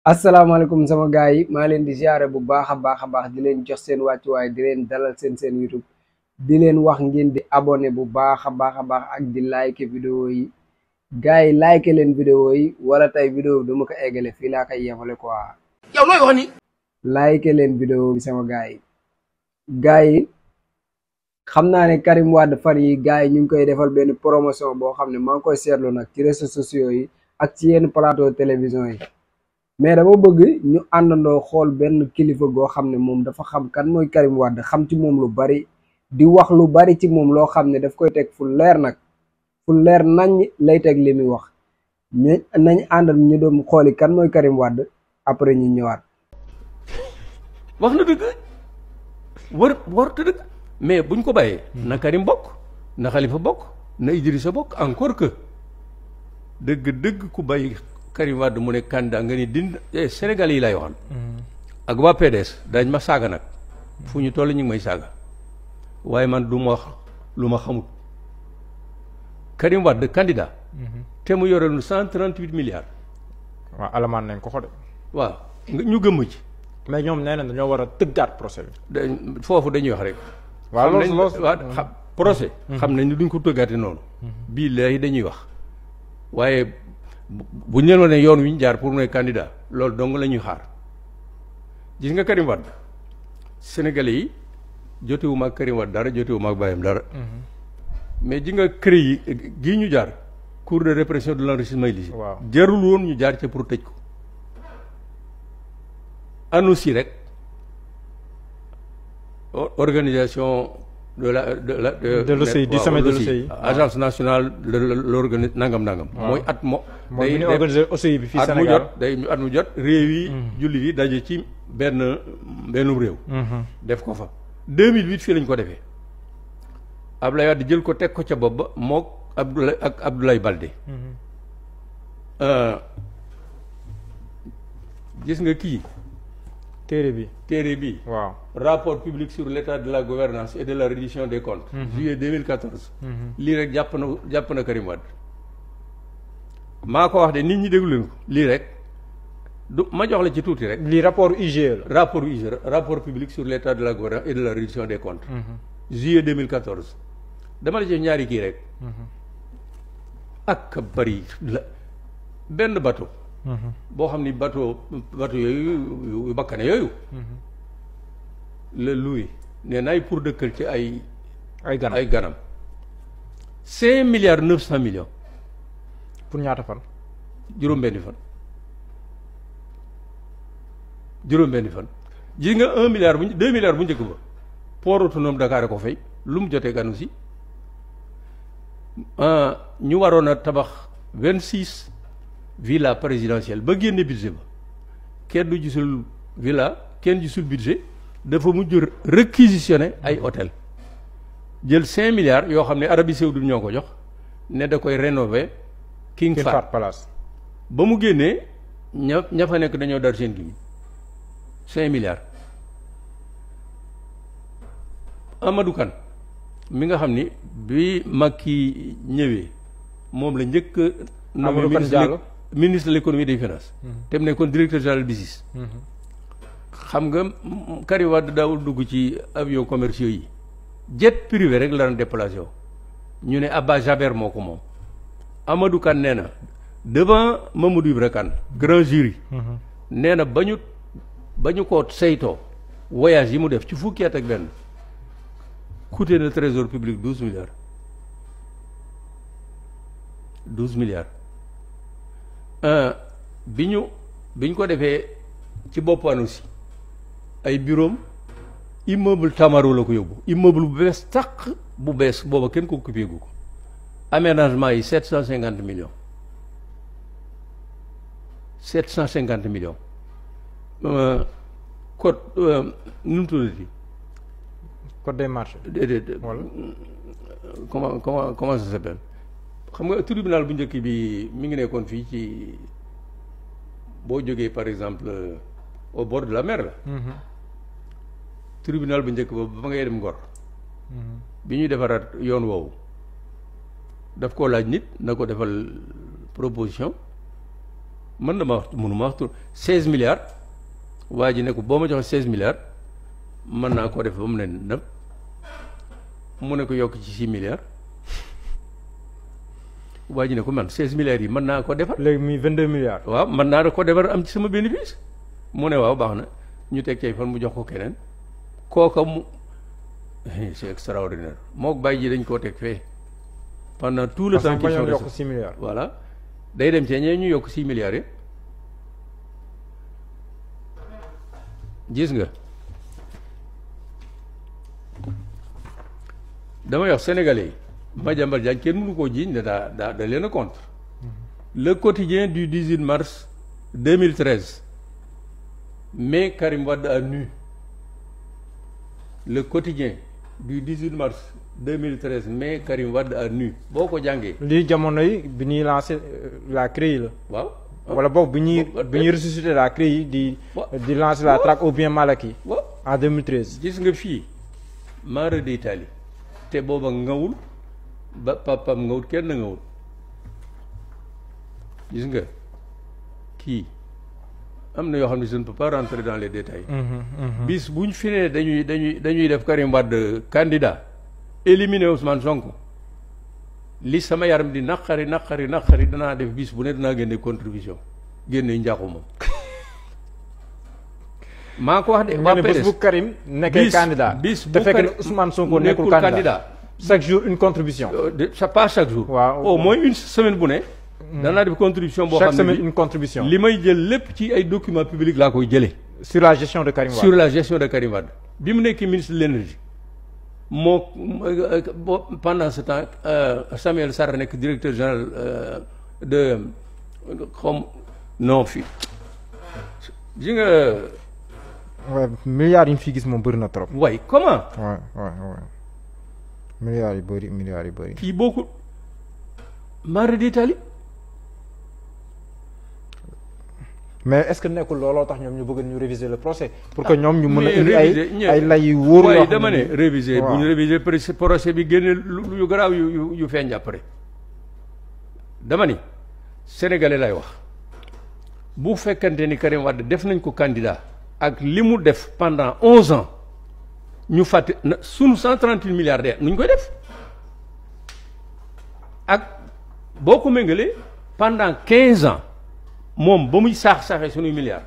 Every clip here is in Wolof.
asalaamaaleykum sama gars yi maa leen di ziare bu baax a baax a baax di leen jox seen wàccuwaay di leen dalal seen YouTube di leen wax ngeen di abonné bu baax a baax a baax ak di like vidéo yi gars yi like leen vidéo yi wala tey vidéo bi dama ko eggale fii laa koy yemale quoi. yow looy wax ni. like leen vidéo bi sama gars yi xam naa ne Karim Wade fan yi gars yi ñu ngi koy defal benn promotion boo xam ne maa ngi koy seetlu nag ci réseaux sociaux yi ak ci yenn plateau télévision yi. mais dama bëgg ñu àndandoo xool benn kilifa goo xam ne moom dafa xam kan mooy Karim Wade xam ci moom lu bari di wax lu bari ci moom loo xam ne daf koy teg fu leer nag fu leer nañ lay teg li muy wax nañ àndal ñu doon xooli kan mooy Karim Wade après ñu ñëwaat. wax na dëgg warut dëgg mais buñ ko bàyyee. na Karim bokk na Khalifa bokk na Idrissa bokk encore que dëgg ku bàyyi. Karim Wade mu ne candidat nga ni Sénégal yi lay waxal. ak waa PDS dañ ma saaga nag. fu ñu toll ñu ngi may saaga. waaye man du ma wax lu ma xamul. Karim Wade candidat. te mu yore lu 138 milliards. waaw alamaan nañ ko xode. waaw ñu gëmm ci. mais ñoom nee na dañoo war a tëggaat procès bi. foofu dañuy wax rek. waaw loolu xam procès. xam nañ ni duñ ko tëggaate noonu. bii léegi dañuy wax waaye. bu ñu leen wane yoon wi ñu jaar pour mooy candidat loolu dong la ñuy xaar gis nga Karim Wade Sénégalais yi jotewuma ak Karim Wade dara jotewuma ak bàyyam dara. mais ji nga kër yi gii ñu jaar cour de répression de l'enrichissement illicite. waaw jarul woon ñu jaar ca pour tëj ko. ANOCI rek organisation. de l'OCI du sommet de l'OCI agence nationale de l'organisme nangam. mooy at mooy bi ñu organisé OCI bi fii Sénégal at mu jot réew yi. jullit yi daje ci benn réew. def ko fa 2008 fii lañ ko defee. Abdoulaye Wade jël ko teg ko ca bopp ba mook Abdoulaye Baldé. gis nga kii. téere bi waaw rapport public sur l'état de la gouvernance et de la reddition des comptes. juillet 2014. lii rek jàpp na Karim Wade. maa ko wax de nit ñi déglu leen ko lii rek du ma jox la ci tuuti rek. lii rapport IGE la. rapport public sur l'état de la gouvernance et de la reddition des comptes. juillet 2014. dama la ci ñaari kii rek. ak bari la benn bateau. boo xam ni bateau yooyu yu bakkane yooyu. la loué nee naay pour dëkkal ci ay ganam 5 milliards 900 millions. pour ñaata fan. juróom-benni fan. gis nga 1 milliard 2 milliards bu njëkk ba port autonome Dakar ko fay lu mu jotee ganu si ñu waroon a tabax 26 villa présidentielle ba génne budget ba kenn du gisul villa kenn gisul budget dafa mujj réquisitionné ay hôtel jël 5 milliards yoo xam ne Arabie Saoudite ñoo ko jox ne da koy rénover King Fahd Palace ba mu génnee ña fa nekk dañoo dar seen gi 5 milliards. Amadou Kane mi nga xam ni bi Macky ñëwee moom la njëkk Amadou Kane Diallo ministre de l'économie et des finances. te mu nekkoon directeur général BICIS. xam nga Karim Wade daawul dugg ci avion commerciaux yi jet privé rek la daan déplacé ñu ne Abba Jaber moo ko moom. Amadou Kane nee na devant Mamadou Ibra Kane grand jury. nee na ba ñu ko saytoo voyage yi mu def ci fukki at ak benn coûté na trésor public 12 milliards 12 milliards. bi ñu ko defee ci bopp ANOCI ay bureau immeuble Tamaro la ko yóbbu immeuble bu bees tàq bu bees booba kenn ko occupé gu ko aménagement yi 750 millions 750 millions code nu mu tuddati code des marchés voilà comment ça s'appelle xam nga tribunal bu njëkk bi mi ngi nekkoon fii ci boo jógee par exemple au bord de la mer la. tribunal bu njëkk ba ngay dem Ngor. bi ñuy defaraat yoon woowu daf koo laaj nit na ko defal proposition mën na ma wax mënuma wax tur 16 milliards waa ji ne ko boo ma joxe 16 milliards mën naa koo def ba mu ne nëb mu ne ko yokk ci 6 milliards waa ji ne ko man 16 milliards yi mën naa ko defar. léegi muy 22 milliards. waaw mën naa ko defar am ci sama bénéfice mu ne waaw baax na ñu teg cay fan mu jox ko keneen kooka mu c'est extraordinaire moo bàyyi ji dañ koo teg fee pendant tout le temps qu'ils sont yokk 6 milliards. voilà day dem ci ñee ñu yokk 6 milliards yi gis nga damay wax sénégalais yi Madiambal Diagne kenn mënu koo jiiñ ne da leen a contre. Le quotidien du 18 mars 2013 met Karim Wade à nu. Le quotidien du 18 mars 2013 met Karim Wade à nu boo ko jàngee. lii jamono yi bi ñuy lancé la CREI la. waaw wala boog bi ñuy ressuscité la CREI di lancer la traque au bien mal acquis. waaw en 2013. gis nga fii mara d'Italie te booba ngawul ba papam ngawut kenn ngawul gis nga kii am na yoo xam ne je ne peux pas rentrer dans les détails. bis bu ñu fi nee dañuy def Karim Wade candidat éliminer Ousmane Sonko li sama yaram di naqari danaa def bis bu ne danaa génne contribution génne njaaxu moom maa ko wax de. waa PDS bu Karim nekkee candidat bis bu te fekk ne Ousmane Sonko nekkul candidat chaque jour une contribution. pas chaque jour. waaw au moins une semaine bu ne. danaa def contribution boo xam ne chaque semaine une contribution. li may jël lépp ci ay documents publics laa koy jëlee. sur la gestion de Karim Wade. sur la gestion de Karim Wade bi mu nekk ministre de l'énergie moo pendant ce temps Samuel Sarr nekk directeur général de comme non fii ji nga. waaw milliards yi ñu fi gis moom bëri na trop. way comment. waaw milliards yu bëri. kii bokkul mara d'Italie. mais est-ce que nekkul looloo tax ñoom ñu bëgg ñu réviser le procès pour que ñoom ñu mën a indi ay lay yu wóor yoo xam ne dama ne réviser bu ñu réviser procès bi génne lu garaaw yu feeñ après dama ni sénégalais lay wax bu fekkante ni Karim Wade def nañ ko candidat ak li mu def pendant 11 ans ñu fàtte na sunu 138 milliardaires nu ñu koy def ak boo ko méngalee pendant 15 ans moom ba muy saaxee sunuy milliards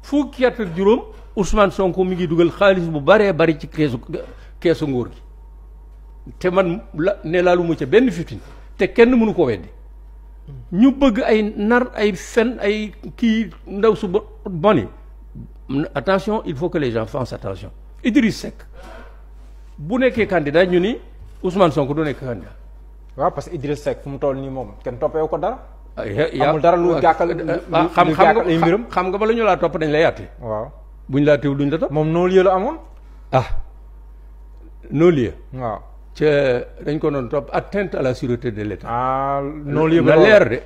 fukki at ak juróom Ousmane Sonko mi ngi dugal xaalis bu baree bari ci keesu nguur gi te man laalu mu ca benn fitin te kenn mënu ko weddi ñu bëgg ay nar ay fen ay kii ndaw su boni attention il faut que les gens fassent attention Idriss Seck bu nekkee candidat ñu ni Ousmane Sonko du nekk candidat. waaw parce que Idriss Seck fu mu toll nii moom kenn toppeewu ko dara. amul dara lu gàkkal xam nga ba la ñu laa topp dañ lay yàtte. waaw buñ laa teew duñ la topp. moom non-lieu la amoon. non-lieu. waaw ca dañ ko doon topp atteinte à la sûreté de l'État. non-lieu na leer de.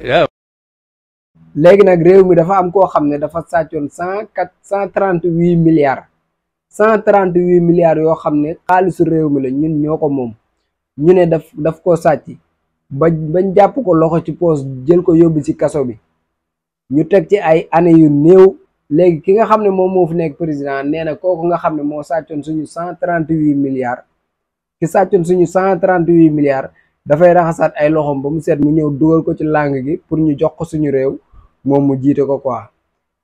léegi nag réew mi dafa am koo xam ne dafa sàccoon 138 milliards 138 milliards yoo xam ne xaalisu réew mi la ñun ñoo ko moom ñu ne daf koo sàcc bañ jàpp ko loxo ci poos jël ko yóbbu ci kaso bi ñu teg ci ay années yu néew léegi ki nga xam ne moom moo fi nekk président nee na kooku nga xam ne moo sàccoon suñu 138 milliards ki sàccoon suñu 138 milliards dafay raxasaat ay loxoom ba mu seet mu ñëw dugal ko ci langue gi pour ñu jox ko suñu réew moom mu jiite ko quoi.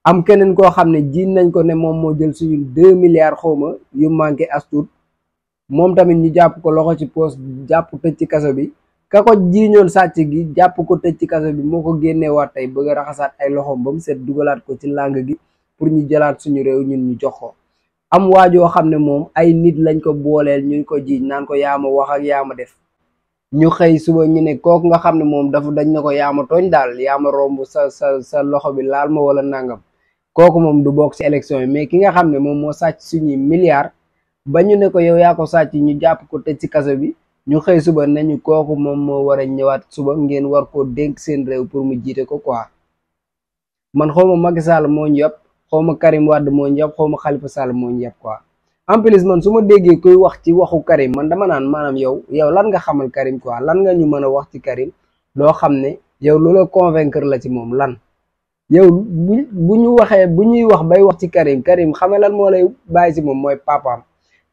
am keneen koo xam ne jiin nañ ko ne moom moo jël suñu 2 milliards xawma yu manqué astuut moom tamit ñu jàpp ko loxo ci poos jàpp tëj ci kaso bi ka ko jiiñoon sàcc gi jàpp ko tëj ci kaso bi moo ko génneewaat tey bëgg a raxasaat ay loxoom ba mu set dugalaat ko ci langue gi pour ñu jëlaat suñu réew ñun ñu jox ko. am waajoo xam ne moom ay nit lañ ko booleel ñu ko jiiñ naan ko yaama wax ak yaama def ñu xëy suba ñu ne kooku nga xam ne moom dañ na ko yaama tooñ daal yaama romb sa loxo bi laal ma wala nangam kooku moom du bokk ci élection yi mais ki nga xam ne moom moo sàcc suñuy milliards ba ñu ne ko yow yaa ko sàcc ñu jàpp ko tëj ci kaso bi ñu xëy suba nañu kooku moom moo war a ñëwaat suba ngeen war koo dénk seen réew pour mu jiite ko quoi. man xawma Macky Sall moo ñu yàpp xawma Karim Wade moo ñu yàpp xawma Khalifa Sall moo ñu yàpp quoi. en plus man su ma déggee koy wax ci waxu Karim man dama naan maanaam yow lan nga xamal Karim quoi lan nga ñu mën a wax ci Karim loo xam ne yow loola convaincre la ci moom lan yow bu ñu waxee bu ñuy wax bay wax ci Karim xam nga lan moo lay bàyyi si moom mooy papaam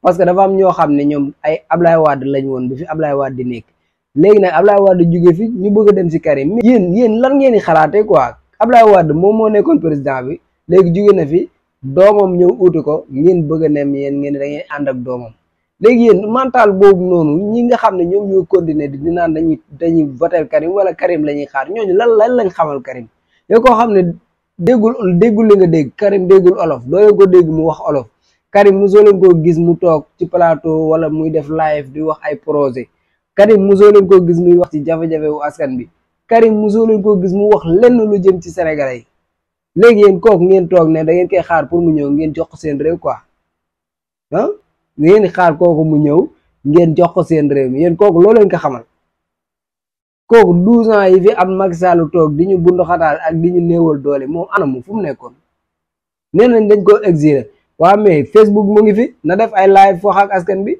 parce que dafa am ñoo xam ne ñoom ay Ablaye Wade lañ woon bi fi Ablaye Wade di nekk léegi nag Ablaye Wade jóge fi ñu bëgg a dem si Karim yéen lan ngeen di xalaatee quoi Ablaye Wade moom moo nekkoon président bi léegi jóge na fi doomam ñëw uutu ko ngeen bëgg a nem yéen ngeen da ngeen ànd ak doomam léegi yéen mental boobu noonu ñi nga xam ne ñoom ñoo continuer di naan dañuy voter Karim wala Karim la ñuy xaar ñooñu lan lañ xamal Karim yow koo xam ne déggul li nga dégg Karim déggul olof doo leen ko dégg mu wax olof Karim mosoo leen koo gis mu toog ci plateau wala muy def live di wax ay projet Karim mosoo leen koo gis muy wax ci jafe-jafe wu askan bi Karim mosoo leen koo gis mu wax lenn lu jëm ci Sénégalais yi léegi yéen kooku ngeen toog ne da ngeen koy xaar pour mu ñëw ngeen jox ko seen réew quoi ah ngeen xaar kooku mu ñëw ngeen jox ko seen réew mi yéen kooku loo leen ko xamal kooku 12 ans yi fi am Macky Sall toog di ñu bundu xataal ak di ñu néewal doole moom anamu fu mu nekkoon nee nañ dañ ko exilé waaw mais Facebook mu ngi fi na def ay live wax ak askan bi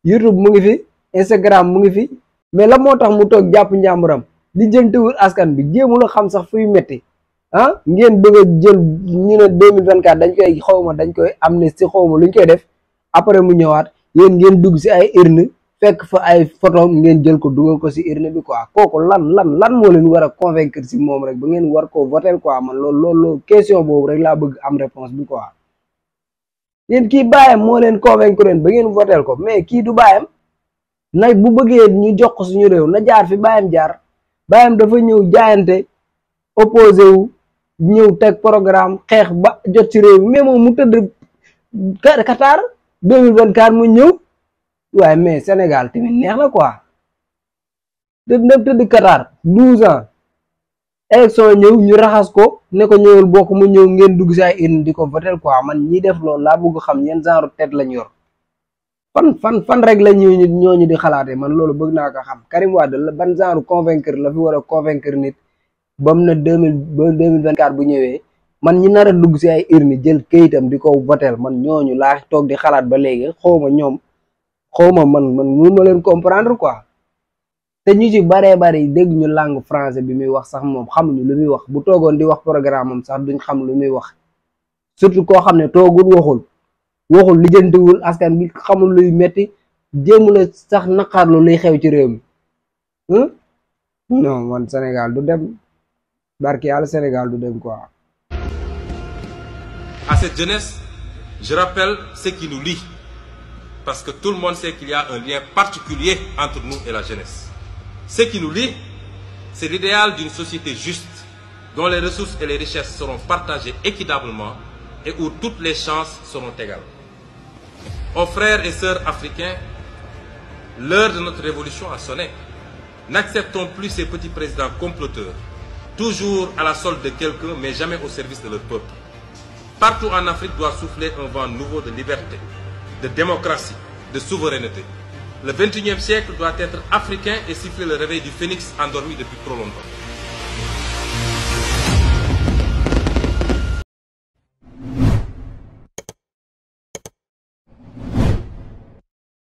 YouTube mu ngi fi Instagram mu ngi fi mais la moo tax mu toog jàpp njàmburam di jëntewul askan bi jéemul a xam sax fuy metti ah ngeen bëgg a jël ñu ne 2024 dañ koy xawma dañ koy amnistie xawma luñ koy def après mu ñëwaat yéen ngeen dugg si ay urne fekk fa ay photo ngeen jël ko dugal ko si urne bi quoi kooku lan moo leen war a convaincre si moom rek ba ngeen war koo voter quoi man loolu question boobu rek laa bëgg am réponse bi quoi yéen kii bàyyam moo leen convaincre leen ba ngeen voter ko mais kii du bàyyam nag bu bëggee ñu jox ko suñu réew na jaar fi bàyyam jaar bàyyam dafa ñëw jaayante opposé wu ñëw teg programme xeex ba jot ci réew mi mais moom mu tëdd Qatar 2024 mu ñëw waaye mais Sénégal tamit neex na quoi tëdd Qatar 12 ans élection ñëw ñu raxas ko ne ko ñëwul bokk mu ñëw ngeen dugg si ay urne di ko voter quoi man ñi def loolu laa bëgg xam ñeen genre tête lañ yor fan rek la ñooñu di xalaatee man loolu bëgg naa ko xam Karim Wade la ban genre convaincre la fi war a convaincre nit ba mu ne 2024 bu ñëwee man ñi nar a dugg si ay urne jël kayitam di ko voter man ñooñu laa toog di xalaat ba léegi xawma man mënu ma leen comprendre quoi te ñu ci bari dégg ñu langue français bi muy wax sax moom xamuñu lu muy wax bu toogoon di wax programme am sax duñ xam lu muy wax surtout koo xam ne toogul waxul lijjantiwul askan bi xamul luy metti jéemula sax naqarlu luy xew ci réew mi non man Sénégal du dem barki yàlla Sénégal du dem quoi. À cette jeunesse, je rappelle ce qui nous lie, parce que tout le monde sait qu'il y a un lien particulier entre nous et la jeunesse. Ce qui nous lie, c'est l'idéal d'une société juste, dont les ressources et les richesses seront partagées équitablement et où toutes les chances seront égales. Aux frères et sœurs africains, l'heure de notre révolution a sonné. N'acceptons plus ces petits présidents comploteurs, toujours à la solde de quelqu'un, mais jamais au service de leur peuple. Partout en Afrique doit souffler un vent nouveau de liberté, de démocratie, de souveraineté. Le 21e siècle doit être africain et siffler le réveil du phénix endormi depuis trop longtemps.